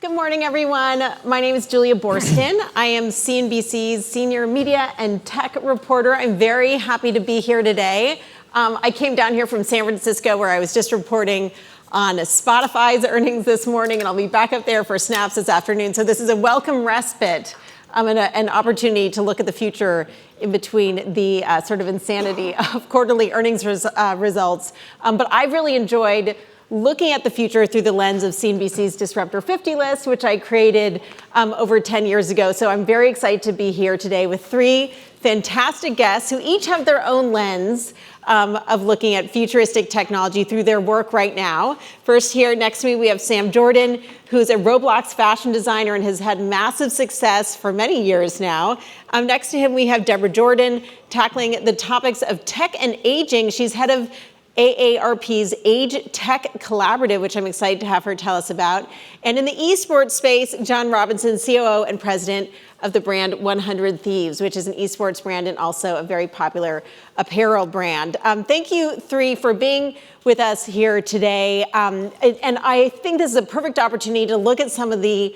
Good morning, everyone. My name is Julia Boorstin. I am CNBC's senior media and tech reporter. I'm very happy to be here today. I came down here from San Francisco, where I was just reporting on Spotify's earnings this morning, and I'll be back up there for Snaps this afternoon. So this is a welcome respite and an opportunity to look at the future in between the sort of insanity of quarterly earnings results. But I've really enjoyed looking at the future through the lens of CNBC's Disruptor 50 list, which I created over 10 years ago. So I'm very excited to be here today with three fantastic guests who each have their own lens of looking at futuristic technology through their work right now. First, here next to me, we have Sam Jordan, who's a Roblox fashion designer and has had massive success for many years now. Next to him, we have Deborah Jordan, tackling the topics of tech and aging. She's head of AARP's Age Tech Collaborative, which I'm excited to have her tell us about. And in the esports space, John Robinson, COO and president of the brand 100 Thieves, which is an esports brand and also a very popular apparel brand. Thank you three for being with us here today. And I think this is a perfect opportunity to look at some of the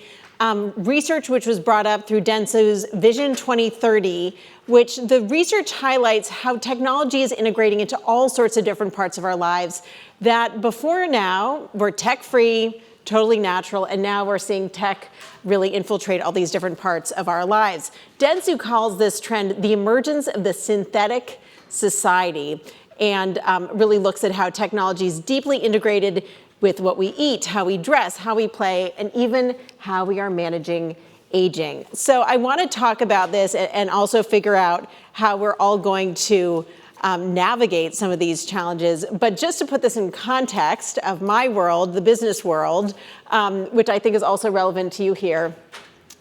research which was brought up through Dentsu's Vision 2030, which the research highlights how technology is integrating into all sorts of different parts of our lives that before now were tech-free, totally natural, and now we're seeing tech really infiltrate all these different parts of our lives. Dentsu calls this trend the emergence of the synthetic society, and really looks at how technology is deeply integrated with what we eat, how we dress, how we play, and even how we are managing aging. So I want to talk about this and also figure out how we're all going to navigate some of these challenges. But just to put this in context of my world, the business world, which I think is also relevant to you here,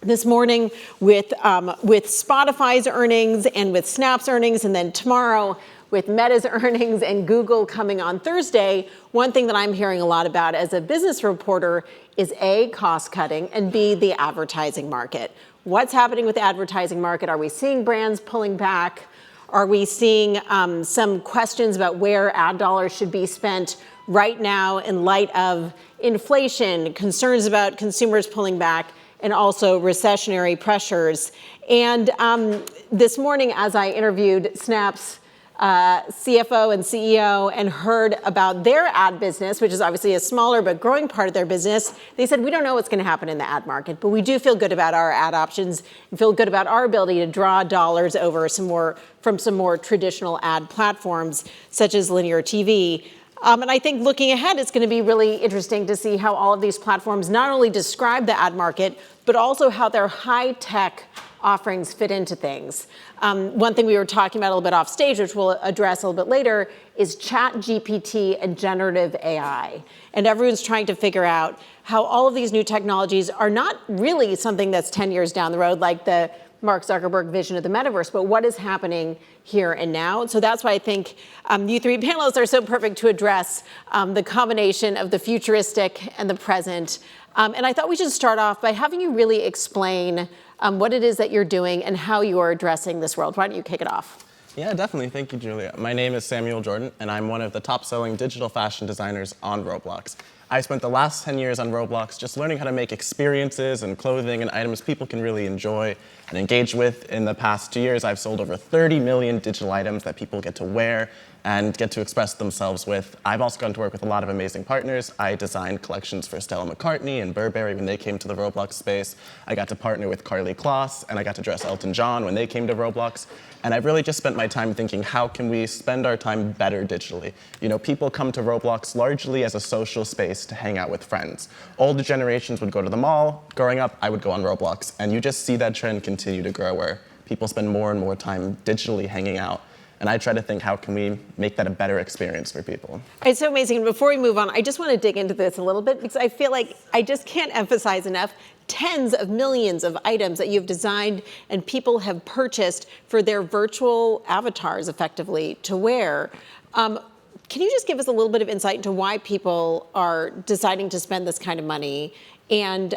this morning with Spotify's earnings and with Snap's earnings, and then tomorrow with Meta's earnings and Google coming on Thursday, one thing that I'm hearing a lot about as a business reporter is A, cost cutting, and B, the advertising market. What's happening with the advertising market? Are we seeing brands pulling back? Are we seeing some questions about where ad dollars should be spent right now in light of inflation, concerns about consumers pulling back, and also recessionary pressures? And this morning, as I interviewed Snap's CFO and CEO and heard about their ad business, which is obviously a smaller but growing part of their business, they said, we don't know what's going to happen in the ad market, but we do feel good about our ad options and feel good about our ability to draw dollars over from some more traditional ad platforms, such as linear TV. And I think looking ahead, it's going to be really interesting to see how all of these platforms not only describe the ad market, but also how their high-tech offerings fit into things. One thing we were talking about a little bit off stage, which we'll address a little bit later, is ChatGPT and generative AI. And everyone's trying to figure out how all of these new technologies are not really something that's 10 years down the road, like the Mark Zuckerberg vision of the metaverse, but what is happening here and now. So that's why I think you three panelists are so perfect to address the combination of the futuristic and the present. And I thought we should start off by having you really explain what it is that you're doing and how you are addressing this world. Why don't you kick it off? Yeah, definitely. Thank you, Julia. My name is Samuel Jordan, and I'm one of the top-selling digital fashion designers on Roblox. I spent the last 10 years on Roblox just learning how to make experiences and clothing and items people can really enjoy and engage with. In the past 2 years, I've sold over 30 million digital items that people get to wear and get to express themselves with. I've also gotten to work with a lot of amazing partners. I designed collections for Stella McCartney and Burberry when they came to the Roblox space. I got to partner with Karlie Kloss, and I got to dress Elton John when they came to Roblox. And I've really just spent my time thinking, how can we spend our time better digitally? You know, people come to Roblox largely as a social space to hang out with friends. Older generations would go to the mall. Growing up, I would go on Roblox. And you just see that trend continue to grow where people spend more and more time digitally hanging out. And I try to think, how can we make that a better experience for people? It's so amazing. Before we move on, I just want to dig into this a little bit because I feel like I just can't emphasize enough tens of millions of items that you've designed and people have purchased for their virtual avatars effectively to wear. Can you just give us a little bit of insight into why people are deciding to spend this kind of money and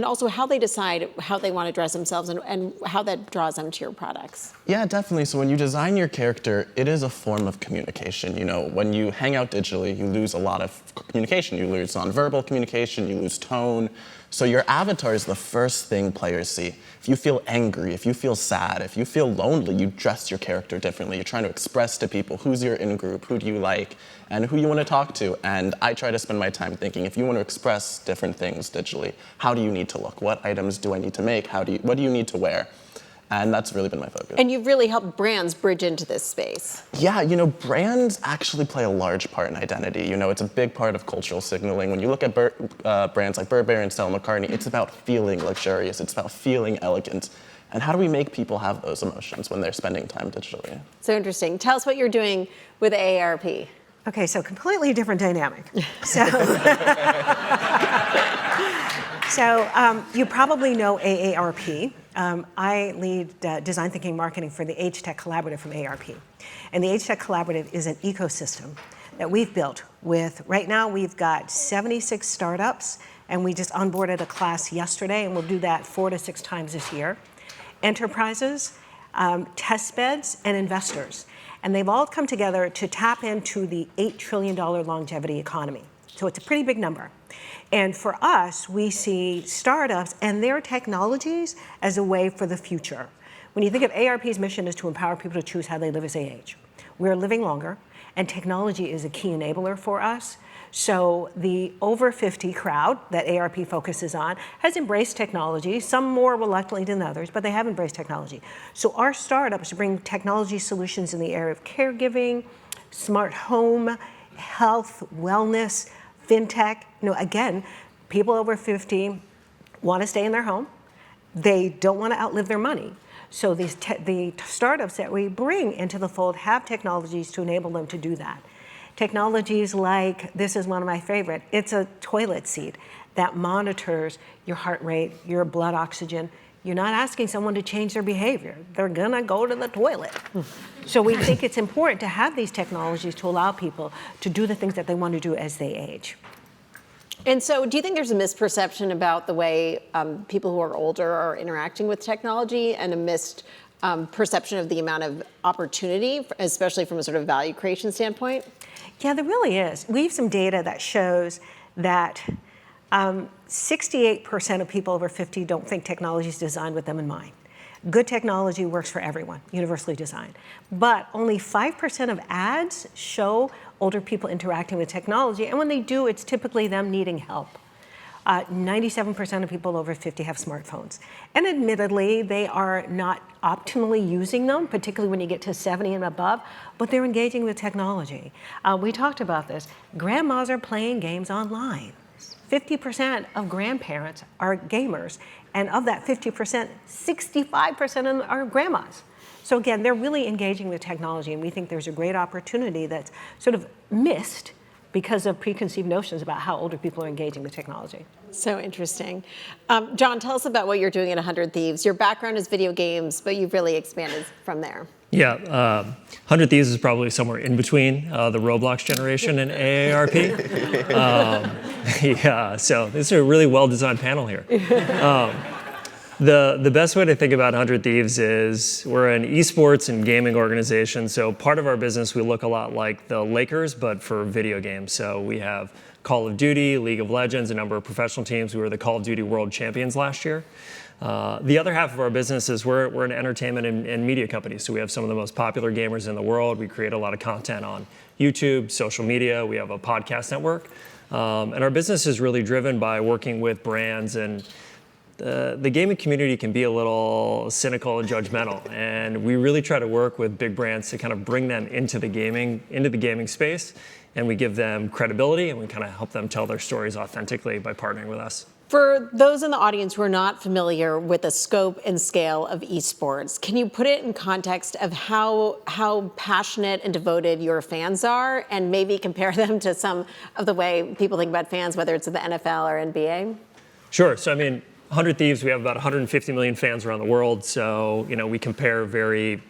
also how they decide how they want to dress themselves and how that draws them to your products. Yeah, definitely. So when you design your character, it is a form of communication. You know, when you hang out digitally, you lose a lot of communication. You lose nonverbal communication, you lose tone. So your avatar is the first thing players see. If you feel angry, if you feel sad, if you feel lonely, you dress your character differently. You're trying to express to people who's your in-group, who do you like, and who you want to talk to. And I try to spend my time thinking, if you want to express different things digitally, how do you need to look? What items do I need to make? What do you need to wear? And that's really been my focus. And you've really helped brands bridge into this space. Yeah, you know, brands actually play a large part in identity. You know, it's a big part of cultural signaling. When you look at brands like Burberry and Stella McCartney, it's about feeling luxurious. It's about feeling elegant. And how do we make people have those emotions when they're spending time digitally? So interesting. Tell us what you're doing with AARP. Okay, so completely different dynamic. So, you probably know AARP. I lead design thinking marketing for the Age Tech Collaborative from AARP. And the Age Tech Collaborative is an ecosystem that we've built with, right now we've got 76 startups, and we just onboarded a class yesterday, and we'll do that 4 to 6 times this year. Enterprises, test beds, and investors. And they've all come together to tap into the $8 trillion longevity economy. So it's a pretty big number. And for us, we see startups and their technologies as a way for the future. When you think of AARP's mission is to empower people to choose how they live as they age. We're living longer, and technology is a key enabler for us. So the over 50 crowd that AARP focuses on has embraced technology, some more reluctantly than others, but they have embraced technology. So our startups bring technology solutions in the area of caregiving, smart home, health, wellness, fintech. You know, again, people over 50 want to stay in their home. They don't want to outlive their money. So the startups that we bring into the fold have technologies to enable them to do that. Technologies like, this is one of my favorite, it's a toilet seat that monitors your heart rate, your blood oxygen. You're not asking someone to change their behavior. They're gonna go to the toilet. So we think it's important to have these technologies to allow people to do the things that they want to do as they age. And so do you think there's a misperception about the way people who are older are interacting with technology, and a missed perception of the amount of opportunity, especially from a sort of value creation standpoint? Yeah, there really is. We have some data that shows that 68% of people over 50 don't think technology is designed with them in mind. Good technology works for everyone, universally designed. But only 5% of ads show older people interacting with technology, and when they do, it's typically them needing help. 97% of people over 50 have smartphones. And admittedly, they are not optimally using them, particularly when you get to 70 and above, but they're engaging with technology. We talked about this. Grandmas are playing games online. 50% of grandparents are gamers, and of that 50%, 65% are grandmas. So again, they're really engaging with technology, and we think there's a great opportunity that's sort of missed because of preconceived notions about how older people are engaging with technology. So interesting. John, tell us about what you're doing at 100 Thieves. Your background is video games, but you've really expanded from there. Yeah, 100 Thieves is probably somewhere in between the Roblox generation and AARP. Yeah, so this is a really well-designed panel here. The best way to think about 100 Thieves is we're an esports and gaming organization. So part of our business, we look a lot like the Lakers, but for video games. So we have Call of Duty, League of Legends, a number of professional teams. We were the Call of Duty World Champions last year. The other half of our business is we're an entertainment and media company. So we have some of the most popular gamers in the world. We create a lot of content on YouTube, social media. We have a podcast network. And our business is really driven by working with brands, and the gaming community can be a little cynical and judgmental, and we really try to work with big brands to kind of bring them into the gaming space, and we give them credibility, and we kind of help them tell their stories authentically by partnering with us. For those in the audience who are not familiar with the scope and scale of esports, can you put it in context of how passionate and devoted your fans are, and maybe compare them to some of the way people think about fans, whether it's the NFL or NBA? Sure. So I mean, 100 Thieves, we have about 150 million fans around the world. So, we compare very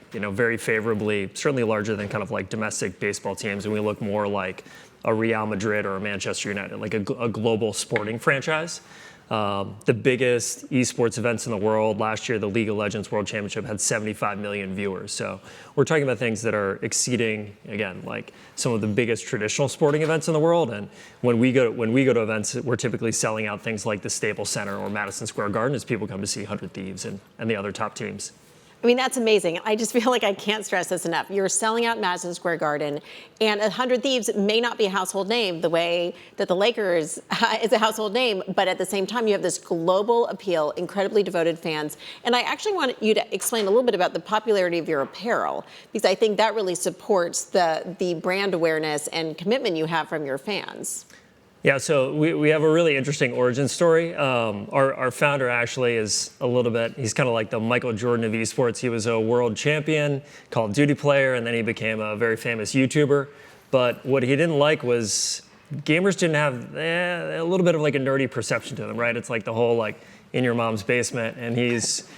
favorably, certainly larger than kind of like domestic baseball teams. And we look more like a Real Madrid or a Manchester United, like a global sporting franchise. The biggest esports events in the world, last year, the League of Legends World Championship had 75 million viewers. So we're talking about things that are exceeding, again, like some of the biggest traditional sporting events in the world. And when we go to events, we're typically selling out things like the Staples Center or Madison Square Garden as people come to see 100 Thieves and the other top teams. I mean, that's amazing. I just feel like I can't stress this enough. You're selling out Madison Square Garden, and 100 Thieves may not be a household name the way that the Lakers is a household name, but at the same time, you have this global appeal, incredibly devoted fans. And I actually want you to explain a little bit about the popularity of your apparel, because I think that really supports the brand awareness and commitment you have from your fans. Yeah, so we have a really interesting origin story. Our founder actually is a little bit, he's kind of like the Michael Jordan of esports. He was a world champion, Call of Duty player, and then he became a very famous YouTuber. But what he didn't like was gamers didn't have a little bit of like a nerdy perception to them, right? It's like the whole like in your mom's basement, and he's,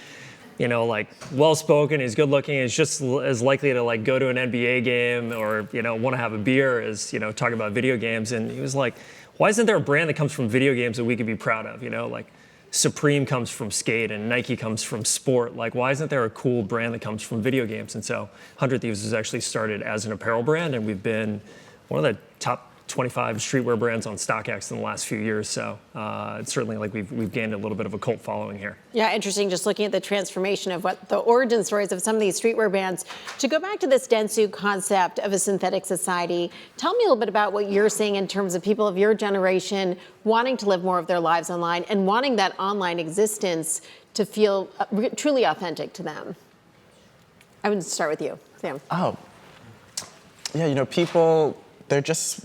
you know, like well-spoken, he's good-looking, he's just as likely to like go to an NBA game or, you know, want to have a beer as, you know, talk about video games. And he was like, why isn't there a brand that comes from video games that we could be proud of? You know, like Supreme comes from skate and Nike comes from sport. Like, why isn't there a cool brand that comes from video games? And so 100 Thieves was actually started as an apparel brand, and we've been one of the top 25 streetwear brands on StockX in the last few years. So it's certainly like we've gained a little bit of a cult following here. Yeah, interesting. Just looking at the transformation of what the origin stories of some of these streetwear brands. To go back to this Dentsu concept of a synthetic society, tell me a little bit about what you're seeing in terms of people of your generation wanting to live more of their lives online and wanting that online existence to feel truly authentic to them. I would start with you, Sam. Oh, yeah, you know, people, they're just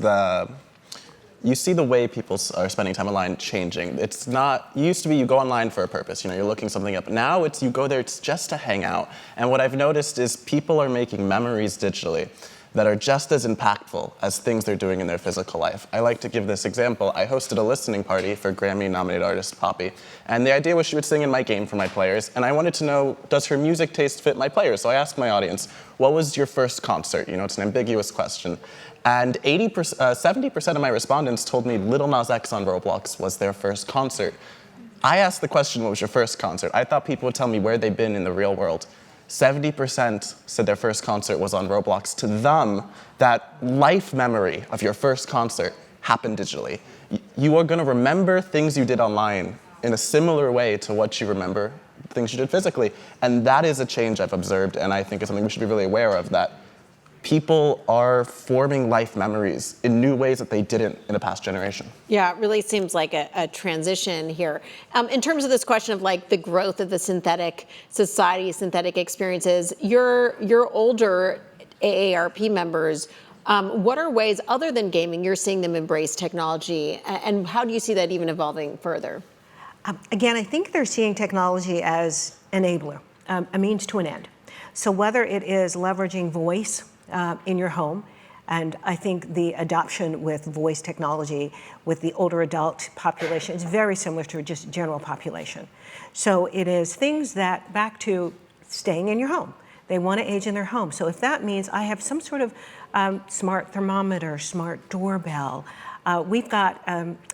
you see the way people are spending time online changing. It's not, it used to be you go online for a purpose, you know, you're looking something up. Now it's you go there, it's just to hang out. And what I've noticed is people are making memories digitally that are just as impactful as things they're doing in their physical life. I like to give this example. I hosted a listening party for Grammy-nominated artist Poppy, and the idea was she would sing in my game for my players, and I wanted to know, does her music taste fit my players? So I asked my audience, what was your first concert? You know, it's an ambiguous question. And 70% of my respondents told me Lil Nas X on Roblox was their first concert. I asked the question, what was your first concert? I thought people would tell me where they've been in the real world. 70% said their first concert was on Roblox. To them, that life memory of your first concert happened digitally. You are gonna remember things you did online in a similar way to what you remember things you did physically. And that is a change I've observed, and I think it's something we should be really aware of, that people are forming life memories in new ways that they didn't in a past generation. Yeah, it really seems like a transition here. In terms of this question of like the growth of the synthetic society, synthetic experiences, your older AARP members, what are ways other than gaming you're seeing them embrace technology, and how do you see that even evolving further? Again, I think they're seeing technology as enabler, a means to an end. So whether it is leveraging voice in your home, and I think the adoption with voice technology with the older adult population is very similar to just general population. So it is things that, back to staying in your home, they want to age in their home. So if that means I have some sort of smart thermometer, smart doorbell, we've got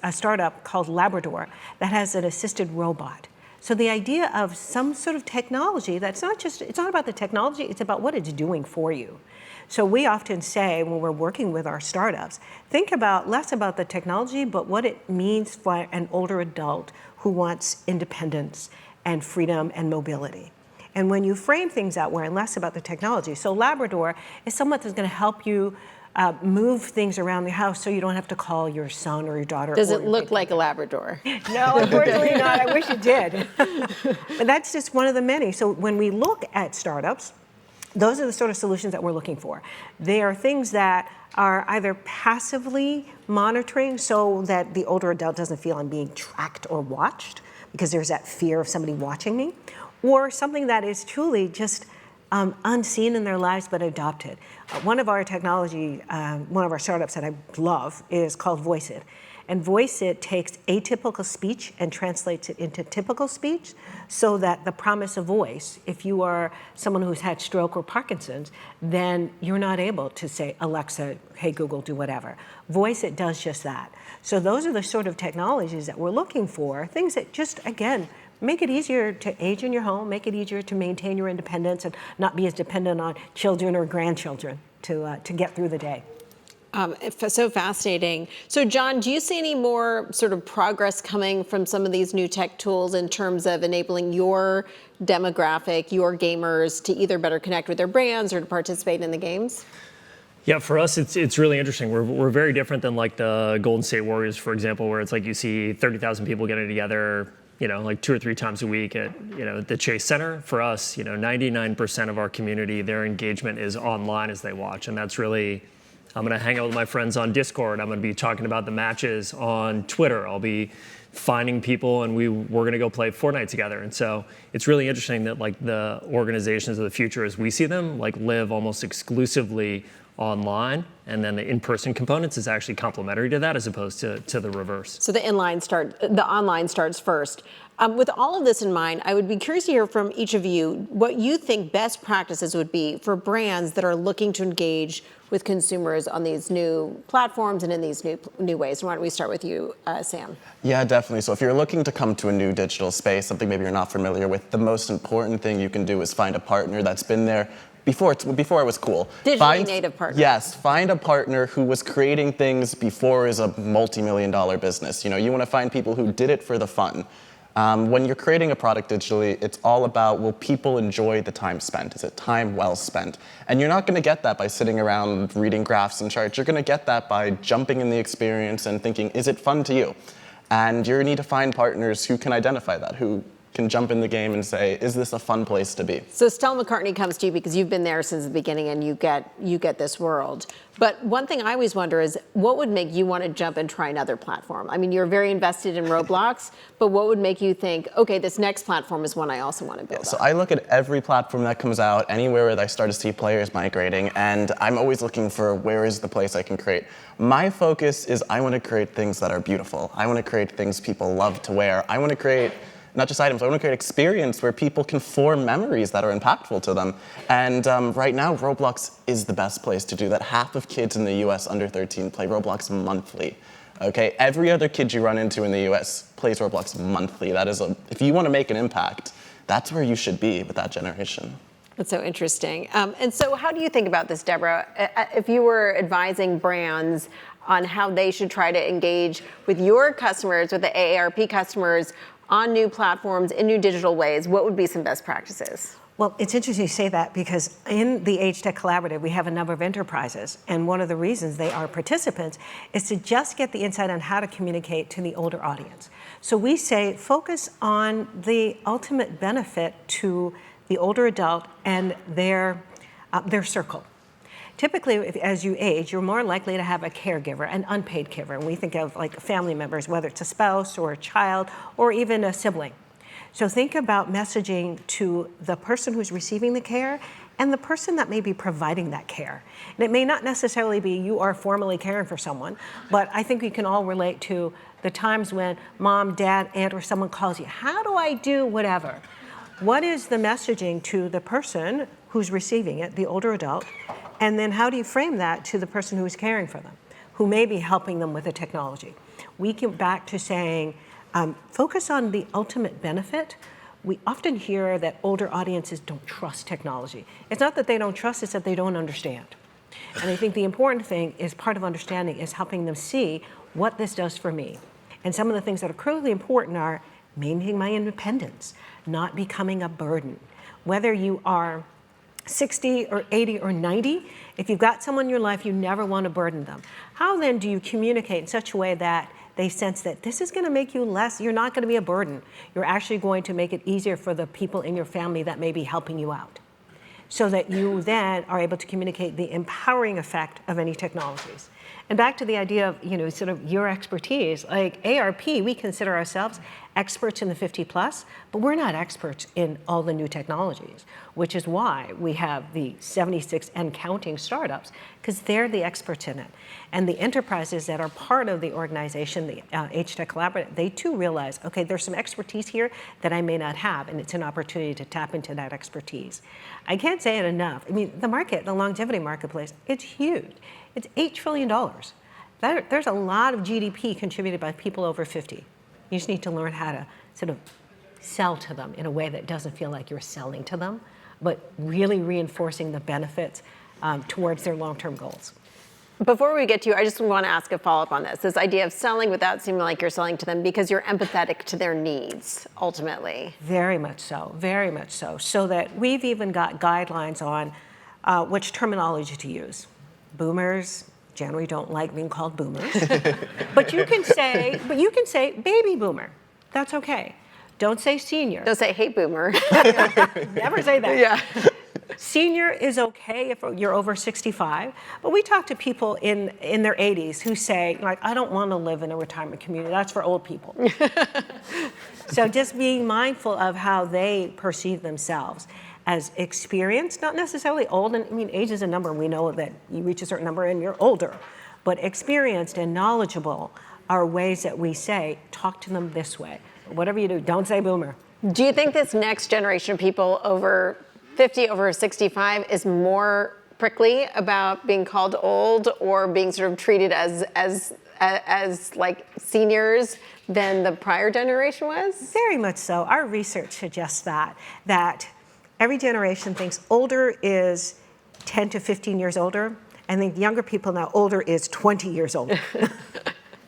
a startup called Labrador that has an assisted robot. So the idea of some sort of technology that's it's not about the technology, it's about what it's doing for you. So we often say when we're working with our startups, think about less about the technology, but what it means for an older adult who wants independence and freedom and mobility. And when you frame things that way, and less about the technology. So Labrador is someone that's gonna help you move things around the house so you don't have to call your son or your daughter. Does it look like a Labrador? No, unfortunately not. I wish it did. But that's just one of the many. So when we look at startups, those are the sort of solutions that we're looking for. They are things that are either passively monitoring so that the older adult doesn't feel I'm being tracked or watched, because there's that fear of somebody watching me, or something that is truly just unseen in their lives but adopted. One of our startups that I love is called VoiceIt. And VoiceIt takes atypical speech and translates it into typical speech so that the promise of voice, if you are someone who's had stroke or Parkinson's, then you're not able to say, Alexa, hey Google, do whatever. VoiceIt does just that. So those are the sort of technologies that we're looking for, things that just, again, make it easier to age in your home, make it easier to maintain your independence and not be as dependent on children or grandchildren to get through the day. So fascinating. So John, do you see any more sort of progress coming from some of these new tech tools in terms of enabling your demographic, your gamers, to either better connect with their brands or to participate in the games? Yeah, for us, it's really interesting. We're very different than like the Golden State Warriors, for example, where it's like you see 30,000 people getting together, like 2 or 3 times a week at, the Chase Center. For us, 99% of our community, their engagement is online as they watch. And that's really, I'm going to hang out with my friends on Discord. I'm going to be talking about the matches on Twitter. I'll be finding people and we're going to go play Fortnite together. And so it's really interesting that like the organizations of the future as we see them, like live almost exclusively online, and then the in-person components is actually complementary to that as opposed to the reverse. So the online starts first. With all of this in mind, I would be curious to hear from each of you what you think best practices would be for brands that are looking to engage with consumers on these new platforms and in these new ways. Why don't we start with you, Sam? Yeah, definitely. So if you're looking to come to a new digital space, something maybe you're not familiar with, the most important thing you can do is find a partner that's been there before it was cool. Digitally native partner. Yes, find a partner who was creating things before it was a multi-million-dollar business. You want to find people who did it for the fun. When you're creating a product digitally, it's all about, will people enjoy the time spent? Is it time well spent? And you're not going to get that by sitting around reading graphs and charts. You're going to get that by jumping in the experience and thinking, is it fun to you? And you need to find partners who can identify that, who can jump in the game and say, is this a fun place to be? So Stella McCartney comes to you because you've been there since the beginning and you get this world. But one thing I always wonder is, what would make you want to jump and try another platform? I mean, you're very invested in Roblox, but what would make you think, okay, this next platform is one I also want to build So on? I look at every platform that comes out, anywhere where I start to see players migrating, and I'm always looking for where is the place I can create. My focus is I want to create things that are beautiful. I want to create things people love to wear. I want to create not just items, I want to create experience where people can form memories that are impactful to them. And right now, Roblox is the best place to do that. Half of kids in the US under 13 play Roblox monthly. Okay, every other kid you run into in the US plays Roblox monthly. That is if you want to make an impact, that's where you should be with that generation. That's so interesting. And so how do you think about this, Deborah? If you were advising brands on how they should try to engage with your customers, with the AARP customers, on new platforms, in new digital ways, what would be some best practices? Well, it's interesting you say that because in the Age Tech Collaborative, we have a number of enterprises. And one of the reasons they are participants is to just get the insight on how to communicate to the older audience. So we say focus on the ultimate benefit to the older adult and their circle. Typically, as you age, you're more likely to have a caregiver, an unpaid caregiver. And we think of like family members, whether it's a spouse or a child or even a sibling. So think about messaging to the person who's receiving the care and the person that may be providing that care. And it may not necessarily be you are formally caring for someone, but I think we can all relate to the times when mom, dad, aunt, or someone calls you, how do I do whatever? What is the messaging to the person who's receiving it, the older adult? And then how do you frame that to the person who is caring for them, who may be helping them with the technology? We get back to saying, focus on the ultimate benefit. We often hear that older audiences don't trust technology. It's not that they don't trust, it's that they don't understand. And I think the important thing is part of understanding is helping them see what this does for me. And some of the things that are critically important are maintaining my independence, not becoming a burden. Whether you are 60 or 80 or 90, if you've got someone in your life, you never want to burden them. How then do you communicate in such a way that they sense that this is going to make you less, you're not going to be a burden. You're actually going to make it easier for the people in your family that may be helping you out. So that you then are able to communicate the empowering effect of any technologies. And back to the idea of, sort of your expertise, like AARP, we consider ourselves experts in the 50 plus, but we're not experts in all the new technologies, which is why we have the 76 and counting startups, because they're the experts in it. And the enterprises that are part of the organization, the HTech Collaborative, they too realize, okay, there's some expertise here that I may not have, and it's an opportunity to tap into that expertise. I can't say it enough. I mean, the market, the longevity marketplace, it's huge. It's $8 trillion. There's a lot of GDP contributed by people over 50. You just need to learn how to sort of sell to them in a way that doesn't feel like you're selling to them, but really reinforcing the benefits towards their long-term goals. Before we get to you, I just want to ask a follow-up on this idea of selling without seeming like you're selling to them because you're empathetic to their needs, ultimately. Very much so, very much so. So that we've even got guidelines on which terminology to use. Boomers generally don't like being called boomers. but you can say baby boomer. That's okay. Don't say senior. Don't say, hey, boomer. Never say that. Yeah. Senior is okay if you're over 65, but we talk to people in their 80s who say, like, I don't want to live in a retirement community. That's for old people. So just being mindful of how they perceive themselves as experienced, not necessarily old. And I mean, age is a number. We know that you reach a certain number and you're older, but experienced and knowledgeable are ways that we say, talk to them this way. Whatever you do, don't say boomer. Do you think this next generation of people over 50, over 65 is more prickly about being called old or being sort of treated as like seniors than the prior generation was? Very much so. Our research suggests that every generation thinks older is 10 to 15 years older, and the younger people now, older is 20 years older.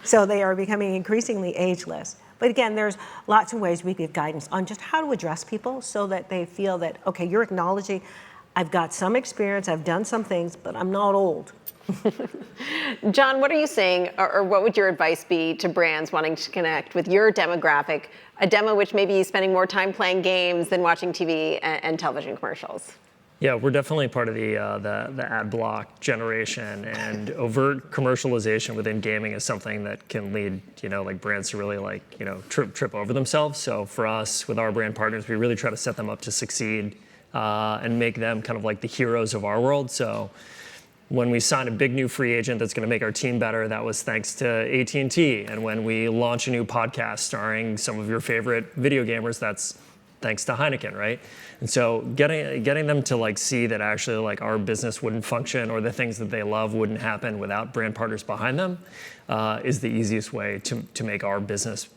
So they are becoming increasingly ageless. But again, there's lots of ways we give guidance on just how to address people so that they feel that, okay, you're acknowledging I've got some experience, I've done some things, but I'm not old. John, what are you saying, or what would your advice be to brands wanting to connect with your demographic, a demo which may be spending more time playing games than watching TV and television commercials? Yeah, we're definitely part of the ad block generation, and overt commercialization within gaming is something that can lead, like brands to really trip over themselves. So for us, with our brand partners, we really try to set them up to succeed and make them kind of like the heroes of our world. So when we sign a big new free agent that's going to make our team better, that was thanks to AT&T. And when we launch a new podcast starring some of your favorite video gamers, that's thanks to Heineken, right? And so getting them to see that actually our business wouldn't function or the things that they love wouldn't happen without brand partners behind them is the easiest way to make our business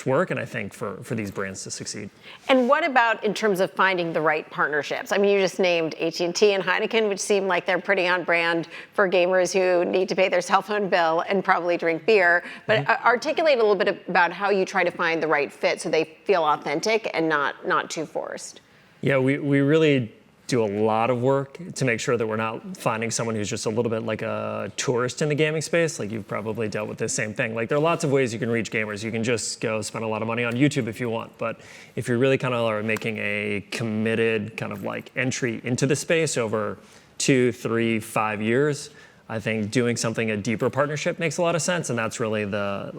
work, and I think for these brands to succeed. And what about in terms of finding the right partnerships? I mean, you just named AT&T and Heineken, which seem like they're pretty on brand for gamers who need to pay their cell phone bill and probably drink beer. But articulate a little bit about how you try to find the right fit so they feel authentic and not too forced. Yeah, we really do a lot of work to make sure that we're not finding someone who's just a little bit like a tourist in the gaming space. Like, you've probably dealt with the same thing. Like, there are lots of ways you can reach gamers. You can just go spend a lot of money on YouTube if you want. But if you really kind of are making a committed kind of entry into the space over 2, 3, 5 years, I think doing something a deeper partnership makes a lot of sense. And that's really the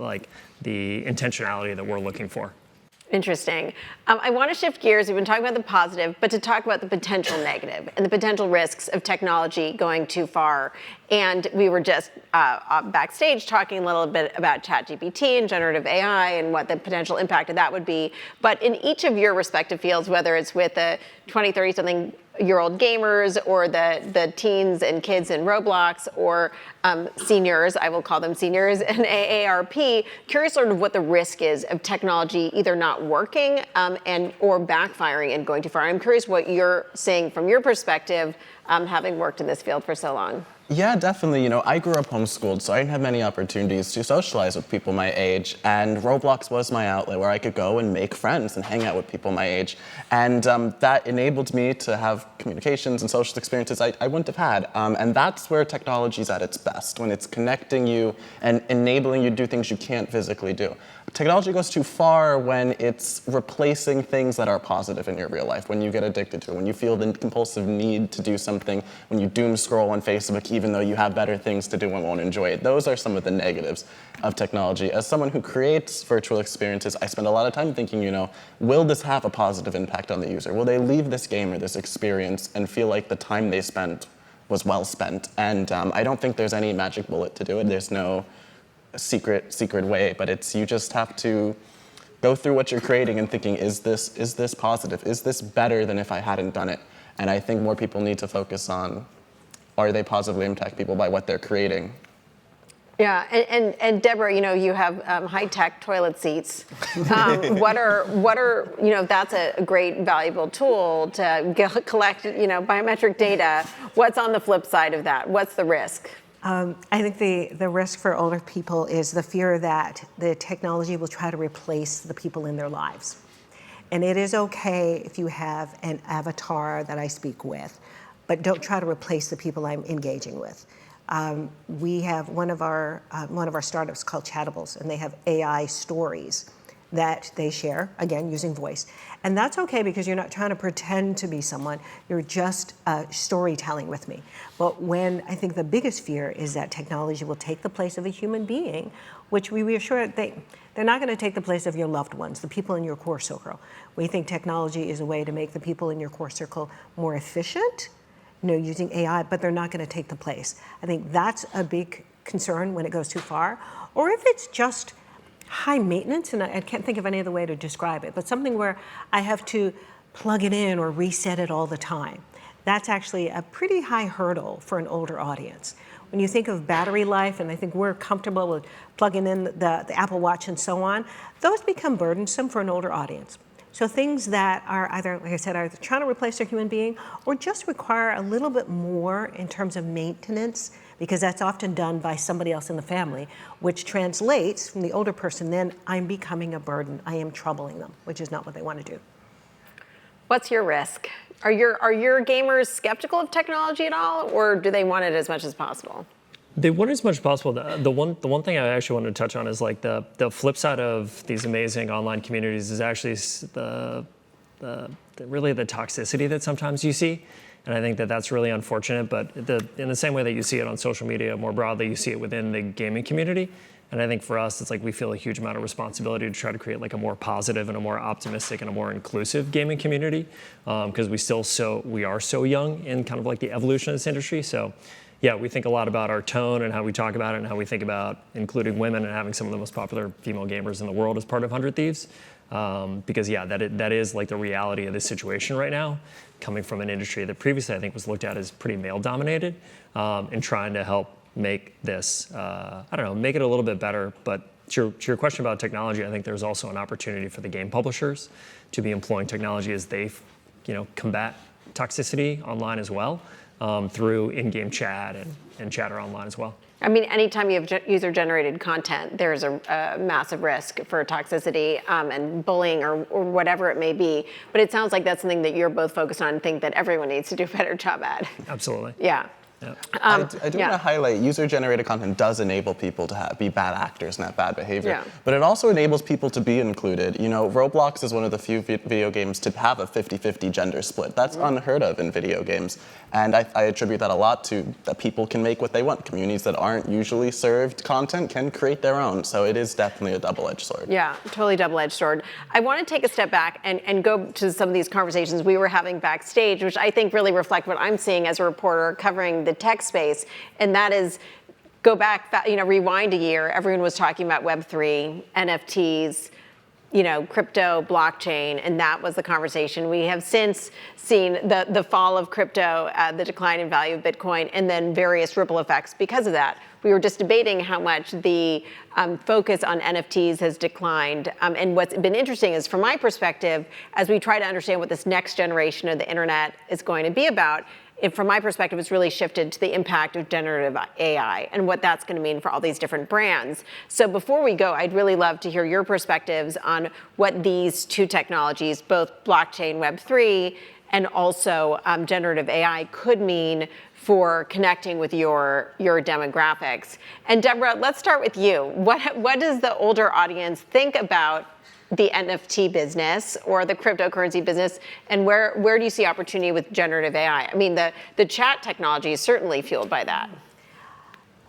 intentionality that we're looking for. Interesting. I want to shift gears. We've been talking about the positive, but to talk about the potential negative and the potential risks of technology going too far. And we were just backstage talking a little bit about ChatGPT and generative AI and what the potential impact of that would be. But in each of your respective fields, whether it's with the 20, 30-something-year-old gamers or the teens and kids in Roblox or seniors, I will call them seniors, in AARP, curious sort of what the risk is of technology either not working or backfiring and going too far. I'm curious what you're saying from your perspective, having worked in this field for so long. Yeah, definitely. I grew up homeschooled, so I didn't have many opportunities to socialize with people my age. And Roblox was my outlet where I could go and make friends and hang out with people my age. And that enabled me to have communications and social experiences I wouldn't have had. And that's where technology is at its best, when it's connecting you and enabling you to do things you can't physically do. Technology goes too far when it's replacing things that are positive in your real life, when you get addicted to it, when you feel the compulsive need to do something, when you doom scroll on Facebook, even though you have better things to do and won't enjoy it. Those are some of the negatives of technology. As someone who creates virtual experiences, I spend a lot of time thinking, will this have a positive impact on the user? Will they leave this game or this experience and feel like the time they spent was well spent? And I don't think there's any magic bullet to do it. There's no secret way, but you just have to go through what you're creating and thinking, is this positive? Is this better than if I hadn't done it? And I think more people need to focus on, are they positively impact people by what they're creating? Yeah, and Deborah, you have high-tech toilet seats. What are that's a great, valuable tool to collect, biometric data. What's on the flip side of that? What's the risk? I think the risk for older people is the fear that the technology will try to replace the people in their lives. And it is okay if you have an avatar that I speak with, but don't try to replace the people I'm engaging with. We have one of our startups called Chattables, and they have AI stories that they share, again, using voice. And that's okay because you're not trying to pretend to be someone, you're just storytelling with me. But when I think the biggest fear is that technology will take the place of a human being, which we reassure they're not going to take the place of your loved ones, the people in your core circle. We think technology is a way to make the people in your core circle more efficient, using AI, but they're not going to take the place. I think that's a big concern when it goes too far. Or if it's just high maintenance, and I can't think of any other way to describe it, but something where I have to plug it in or reset it all the time. That's actually a pretty high hurdle for an older audience. When you think of battery life, and I think we're comfortable with plugging in the Apple Watch and so on, those become burdensome for an older audience. So things that are either, like I said, either trying to replace a human being or just require a little bit more in terms of maintenance, because that's often done by somebody else in the family, which translates from the older person, then I'm becoming a burden, I am troubling them, which is not what they want to do. What's your risk? Are your gamers skeptical of technology at all, or do they want it as much as possible? They want as much as possible. The one thing I actually wanted to touch on is like the flip side of these amazing online communities is actually really the toxicity that sometimes you see. And I think that that's really unfortunate, but in the same way that you see it on social media more broadly, you see it within the gaming community. And I think for us, it's like we feel a huge amount of responsibility to try to create like a more positive and a more optimistic and a more inclusive gaming community, because we are so young in kind of like the evolution of this industry. So yeah, we think a lot about our tone and how we talk about it and how we think about including women and having some of the most popular female gamers in the world as part of 100 Thieves. Because yeah, that is like the reality of this situation right now, coming from an industry that previously I think was looked at as pretty male dominated, and trying to help make this, make it a little bit better. But to your question about technology, I think there's also an opportunity for the game publishers to be employing technology as they, combat toxicity online as well, through in-game chat and chatter online as well. I mean, anytime you have user-generated content, there's a massive risk for toxicity and bullying or whatever it may be. But it sounds like that's something that you're both focused on and think that everyone needs to do a better job at. Absolutely. Yeah. I do want to highlight user-generated content does enable people to be bad actors and have bad behavior, but it also enables people to be included. Roblox is one of the few video games to have a 50-50 gender split. That's unheard of in video games, and I attribute that a lot to that people can make what they want. Communities that aren't usually served content can create their own, so it is definitely a double-edged sword. Yeah, totally double-edged sword. I want to take a step back and go to some of these conversations we were having backstage, which I think really reflect what I'm seeing as a reporter covering the tech space, and that is go back, rewind a year. Everyone was talking about Web3, NFTs, crypto, blockchain, and that was the conversation. We have since seen the fall of crypto, the decline in value of Bitcoin, and then various ripple effects because of that. We were just debating how much the focus on NFTs has declined. And what's been interesting is, from my perspective, as we try to understand what this next generation of the internet is going to be about, from my perspective, it's really shifted to the impact of generative AI and what that's going to mean for all these different brands. So before we go, I'd really love to hear your perspectives on what these two technologies, both blockchain, Web3, and also generative AI, could mean for connecting with your demographics. And Deborah, let's start with you. What does the older audience think about the NFT business or the cryptocurrency business, and where do you see opportunity with generative AI? I mean, the chat technology is certainly fueled by that.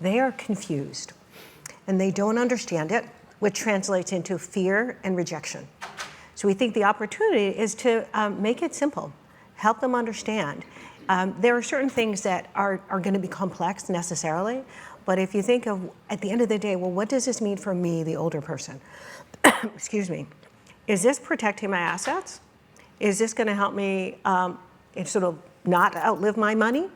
they are confused and they don't understand it, which translates into fear and rejection. So we think the opportunity is to make it simple, help them understand. There are certain things that are going to be complex necessarily, but if you think of, at the end of the day, well, what does this mean for me, the older person? Excuse me. Is this protecting my assets? Is this going to help me sort of not outlive my money?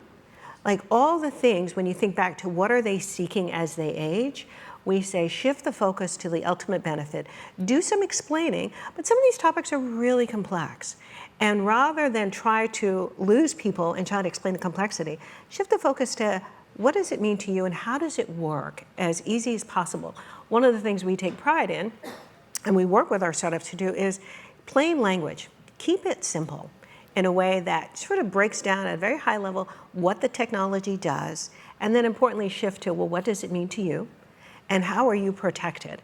Like all the things, when you think back to what are they seeking as they age, we say shift the focus to the ultimate benefit. Do some explaining, but some of these topics are really complex. And rather than try to lose people and try to explain the complexity, shift the focus to what does it mean to you and how does it work as easy as possible. One of the things we take pride in, and we work with our startups to do, is plain language. Keep it simple in a way that sort of breaks down at a very high level what the technology does, and then importantly shift to, well, what does it mean to you? And how are you protected?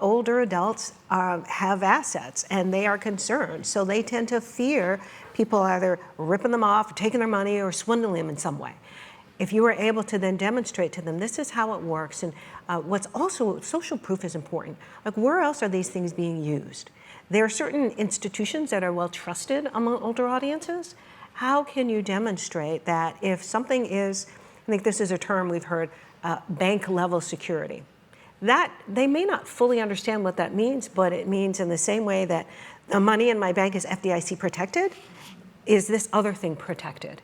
Older adults have assets and they are concerned, so they tend to fear people either ripping them off, taking their money, or swindling them in some way. If you were able to then demonstrate to them, this is how it works, and what's also, social proof is important. Like, where else are these things being used? There are certain institutions that are well trusted among older audiences. How can you demonstrate that if something is, I think this is a term we've heard, bank level security. That they may not fully understand what that means, but it means in the same way that the money in my bank is FDIC protected, is this other thing protected?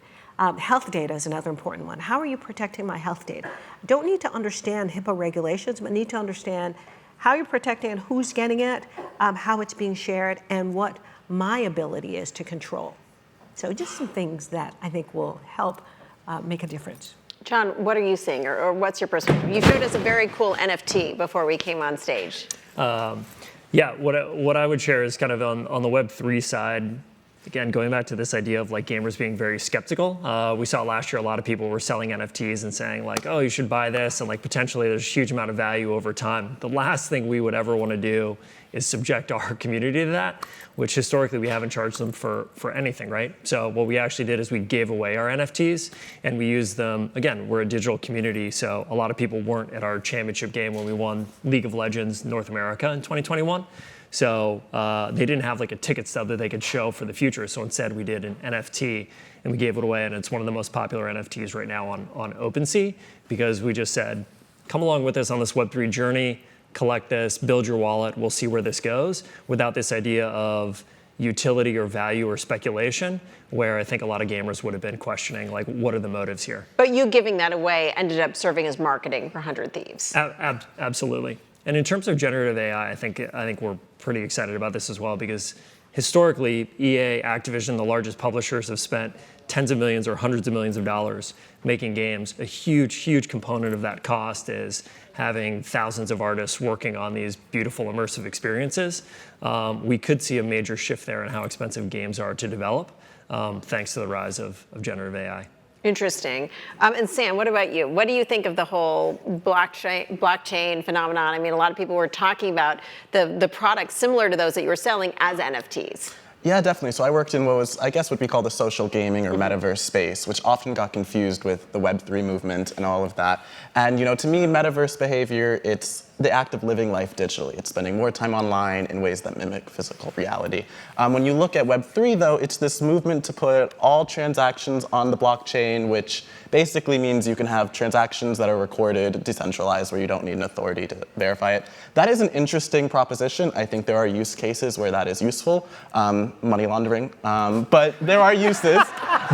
Health data is another important one. How are you protecting my health data? Don't need to understand HIPAA regulations, but need to understand how you're protecting it, who's getting it, how it's being shared, and what my ability is to control. So just some things that I think will help make a difference. John, what are you seeing, or what's your perspective? You showed us a very cool NFT before we came on stage. Yeah, what I would share is kind of on the Web3 side. Again, going back to this idea of like gamers being very skeptical. We saw last year a lot of people were selling NFTs and saying like, oh, you should buy this, and like potentially there's a huge amount of value over time. The last thing we would ever want to do is subject our community to that, which historically we haven't charged them for anything, right? So what we actually did is we gave away our NFTs and we used them, again, we're a digital community, so a lot of people weren't at our championship game when we won League of Legends North America in 2021. So they didn't have like a ticket stub that they could show for the future. So instead we did an NFT and we gave it away, and it's one of the most popular NFTs right now on OpenSea, because we just said, come along with us on this Web3 journey, collect this, build your wallet, we'll see where this goes, without this idea of utility or value or speculation, where I think a lot of gamers would have been questioning, like, what are the motives here? But you giving that away ended up serving as marketing for 100 Thieves. Absolutely. And in terms of generative AI, I think we're pretty excited about this as well, because historically, EA, Activision, the largest publishers, have spent tens of millions or hundreds of millions of dollars making games. A huge, huge component of that cost is having thousands of artists working on these beautiful immersive experiences. We could see a major shift there in how expensive games are to develop, thanks to the rise of generative AI. Interesting. And Sam, what about you? What do you think of the whole blockchain phenomenon? I mean, a lot of people were talking about the products similar to those that you were selling as NFTs. Yeah, definitely. So I worked in what was, I guess, what we call the social gaming or metaverse space, which often got confused with the Web3 movement and all of that. And to me, metaverse behavior, it's the act of living life digitally. It's spending more time online in ways that mimic physical reality. When you look at Web3, though, it's this movement to put all transactions on the blockchain, which basically means you can have transactions that are recorded, decentralized, where you don't need an authority to verify it. That is an interesting proposition. I think there are use cases where that is useful, money laundering, but there are uses.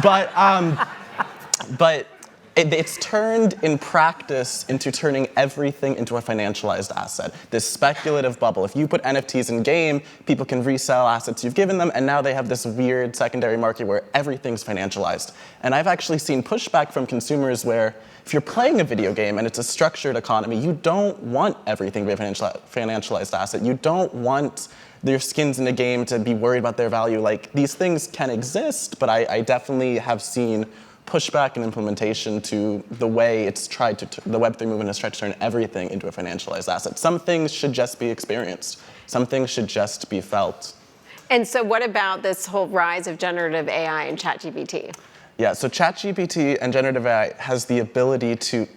But it's turned in practice into turning everything into a financialized asset. This speculative bubble. If you put NFTs in game, people can resell assets you've given them, and now they have this weird secondary market where everything's financialized. And I've actually seen pushback from consumers where if you're playing a video game and it's a structured economy, you don't want everything to be a financialized asset. You don't want your skins in the game to be worried about their value. Like, these things can exist, but I definitely have seen pushback and implementation to the way it's tried to, the Web3 movement has tried to turn everything into a financialized asset. Some things should just be experienced. Some things should just be felt. And so what about this whole rise of generative AI and ChatGPT? Yeah, so ChatGPT and generative AI has the ability to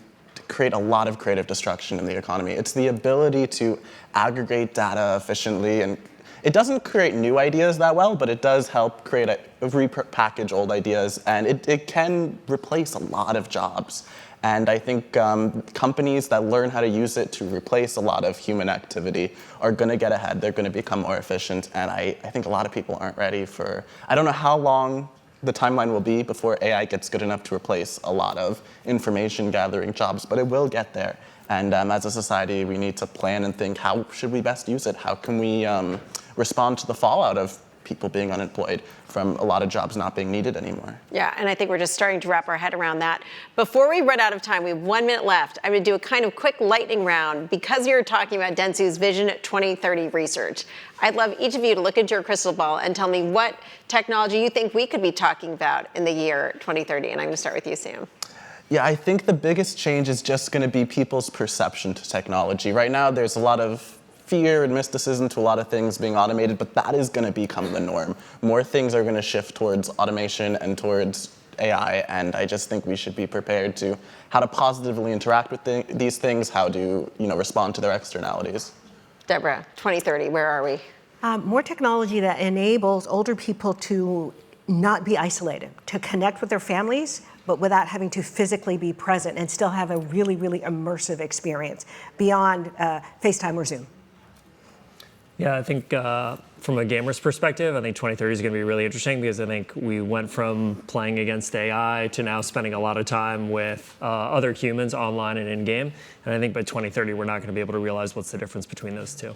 create a lot of creative destruction in the economy. It's the ability to aggregate data efficiently, and it doesn't create new ideas that well, but it does help repackage old ideas, and it can replace a lot of jobs. And I think companies that learn how to use it to replace a lot of human activity are going to get ahead. They're going to become more efficient. And I think a lot of people aren't ready for, I don't know how long the timeline will be before AI gets good enough to replace a lot of information gathering jobs, but it will get there. And as a society, we need to plan and think, how should we best use it? How can we respond to the fallout of people being unemployed from a lot of jobs not being needed anymore? Yeah, and I think we're just starting to wrap our head around that. Before we run out of time, we have 1 minute left. I'm going to do a kind of quick lightning round because you're talking about Dentsu's Vision 2030 research. I'd love each of you to look into your crystal ball and tell me what technology you think we could be talking about in the year 2030. And I'm going to start with you, Sam. Yeah, I think the biggest change is just going to be people's perception to technology. Right now, there's a lot of fear and mysticism to a lot of things being automated, but that is going to become the norm. More things are going to shift towards automation and towards AI, and I just think we should be prepared to how to positively interact with these things, how to respond to their externalities. Deborah, 2030, where are we? More technology that enables older people to not be isolated, to connect with their families, but without having to physically be present and still have a really, really immersive experience beyond FaceTime or Zoom. Yeah, I think from a gamer's perspective, I think 2030 is going to be really interesting because I think we went from playing against AI to now spending a lot of time with other humans online and in-game. And I think by 2030, we're not going to be able to realize what's the difference between those two.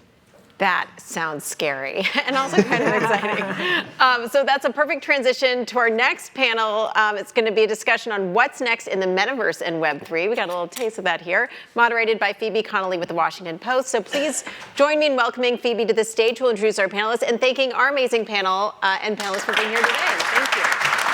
That sounds scary and also kind of exciting. So that's a perfect transition to our next panel. It's going to be a discussion on what's next in the metaverse and Web3. We got a little taste of that here, moderated by Phoebe Connolly with the Washington Post. So please join me in welcoming Phoebe to the stage. We'll introduce our panelists and thanking our amazing panel and panelists for being here today. Thank you.